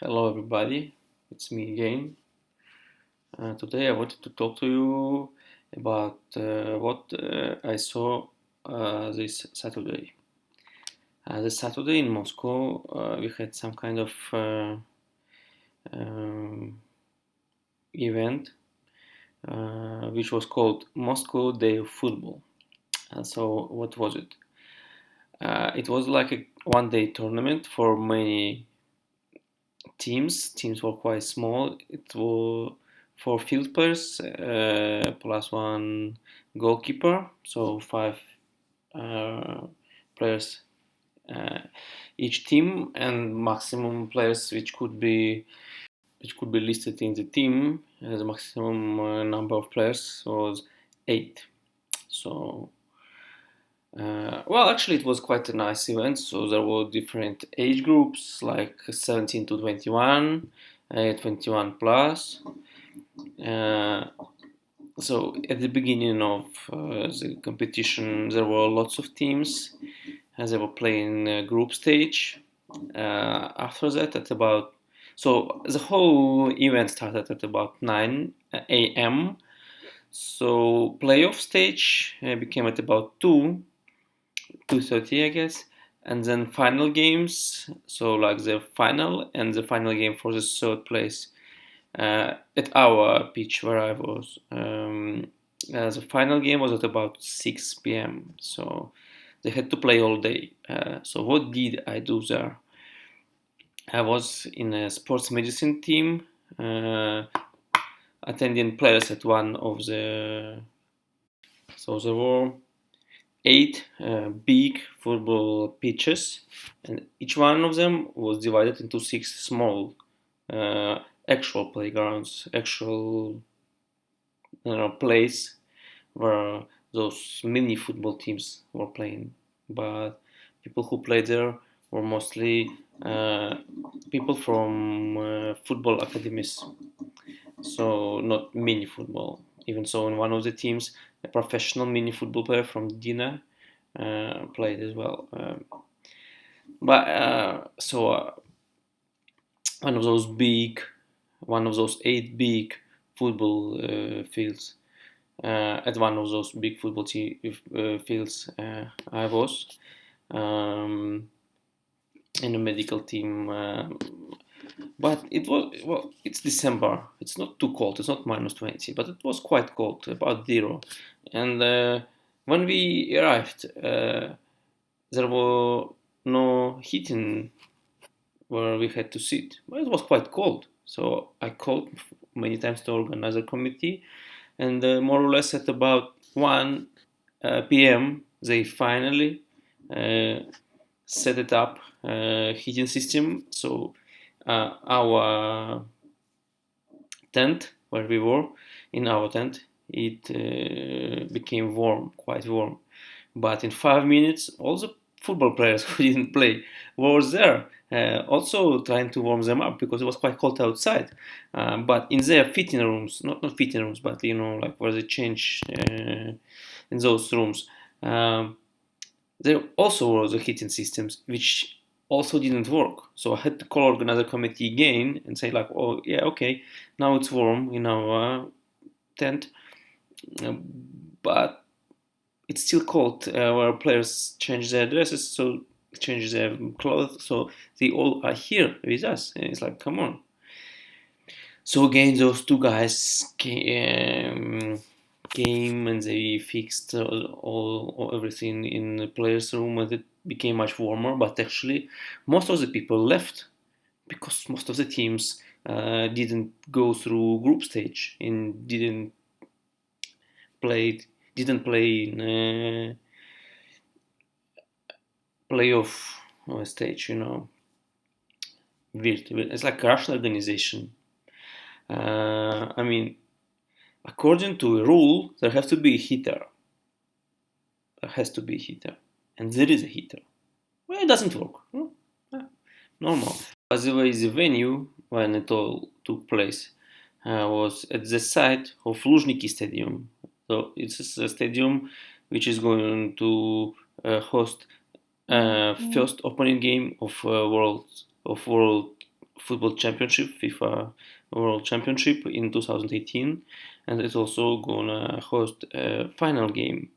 Hello, everybody. It's me again. Today, I wanted to talk to you about what I saw this Saturday. This Saturday in Moscow, we had some kind of um, event which was called Moscow Day of Football. So, what was it? It was like a one-day tournament for many teams. Teams were quite small. It was four field players plus one goalkeeper, so five uh, players uh, each team, and maximum players which could be listed in the team as a maximum number of players was eight. So well, actually, it was quite a nice event. So there were different age groups, like 17 to 21, 21 plus. Uh, so at the beginning of the competition, there were lots of teams, as they were playing group stage. After that, so the whole event started at about 9 a.m. So playoff stage became at about 2:30, I guess, and then final games. So like the final and the final game for the third place at our pitch where I was. The final game was at about 6 p.m. So they had to play all day. So what did I do there? I was in a sports medicine team, uh, attending players at one of the. So there were eight big football pitches, and each one of them was divided into six small actual playgrounds, actual place where those mini football teams were playing. But people who played there were mostly uh, people from football academies, so not mini football. Even so, in one of the teams, a professional mini football player from Dina played as well. But so one of those big, one of those eight big football fields. At one of those big fields, I was um, in a medical team. But it was well. It's December. It's not too cold. It's not -20, but it was quite cold, about zero. And when we arrived, there were no heating where we had to sit. But it was quite cold. So I called many times to organizer committee, and more or less at about 1 p.m. they finally uh, set it up heating system. So our tent where we were in our tent it became warm, quite warm. But in 5 minutes, all the football players who didn't play were there, also trying to warm them up because it was quite cold outside. But in their fitting rooms, not fitting rooms, but like where they change in those rooms, um, there also were the heating systems which also didn't work. So I had to call organizer committee again and say like, oh yeah, okay, now it's warm in our tent, uh, but it's still cold where players change their dresses, so change their clothes, so they all are here with us. And it's like, come on. So again, those two guys came and they fixed all everything in the players' room, and it became much warmer. But actually, most of the people left because most of the teams didn't go through group stage and play didn't play in playoff stage. It's like a Russian organization. I mean, according to a rule, there has to be a heater. There has to be a heater, and there is a heater. Well, it doesn't work. Normal. By the way, the venue when it all took place was at the site of Luzhniki Stadium. So it's a stadium which is going to host first opening game of World football championship, FIFA World Championship in 2018, and it's also gonna host a final game.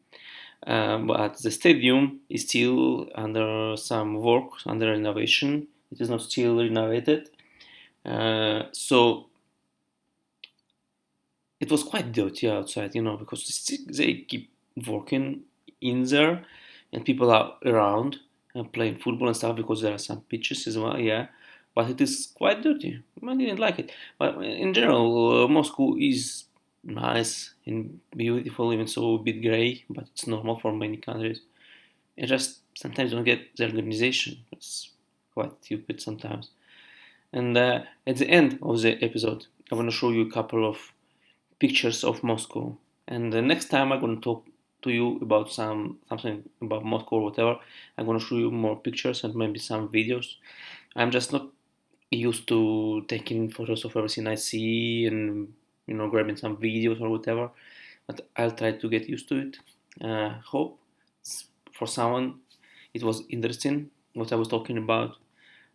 But the stadium is still under some work, under renovation. It is not still renovated, so it was quite dirty outside, because they keep working in there, and people are around and playing football and stuff because there are some pitches as well, yeah. But it is quite dirty. I didn't like it. But in general, Moscow is nice and beautiful, even so a bit grey, but it's normal for many countries. I just sometimes don't get the organization. It's quite stupid sometimes. And at the end of the episode, I want to show you a couple of pictures of Moscow. And the next time I'm gonna talk to you about something about Moscow or whatever, I'm gonna show you more pictures and maybe some videos. I'm just not used to taking photos of everything I see and grabbing some videos or whatever. But I'll try to get used to it. Hope for someone it was interesting what I was talking about.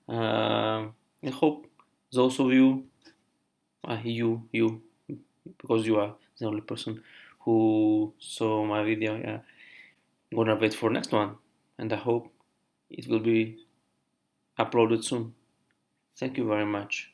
I hope those of you, you, because you are the only person who saw my video. Yeah, I'm gonna wait for next one, and I hope it will be uploaded soon. Thank you very much.